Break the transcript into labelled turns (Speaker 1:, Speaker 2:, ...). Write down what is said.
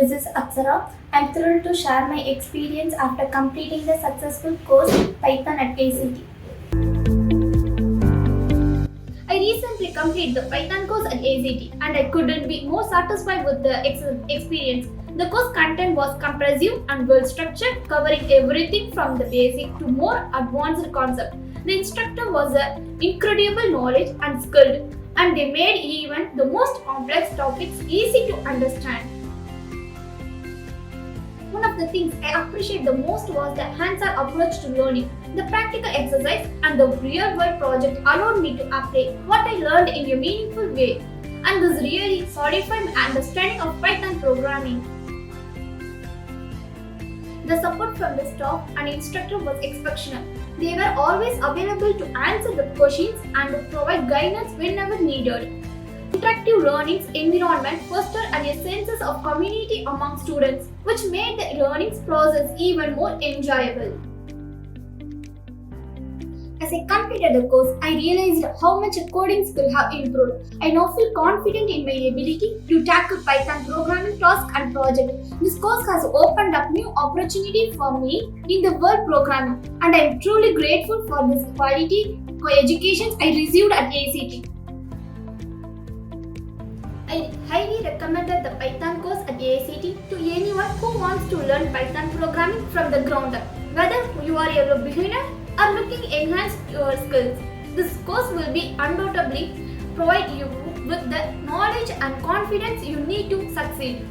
Speaker 1: this is Aksara. I'm thrilled to share my experience after completing the successful course Python at ACTE. I recently completed the Python course at ACTE and I couldn't be more satisfied with the experience. The course content was comprehensive and well structured, covering everything from the basic to more advanced concepts. The instructor was incredible knowledge and skilled, and they made even the most complex topics easy to understand. One of the things I appreciate the most was the hands-on approach to learning. The practical exercise and the real-world project allowed me to apply what I learned in a meaningful way, and this really solidified my understanding of Python programming. The support from the staff and instructor was exceptional. They were always available to answer the questions and to provide guidance whenever needed. Interactive learning environment fostered a sense of community among students, which made the learning process even more enjoyable. As I completed the course, I realized how much coding skill have improved. I now feel confident in my ability to tackle Python programming tasks and projects. This course has opened up new opportunities for me in the world programming, and I am truly grateful for this quality education I received at ACTE. I highly recommended the Python course at ACTE to anyone who wants to learn Python programming from the ground up. Whether you are a beginner or looking to enhance your skills, this course will be undoubtedly provide you with the knowledge and confidence you need to succeed.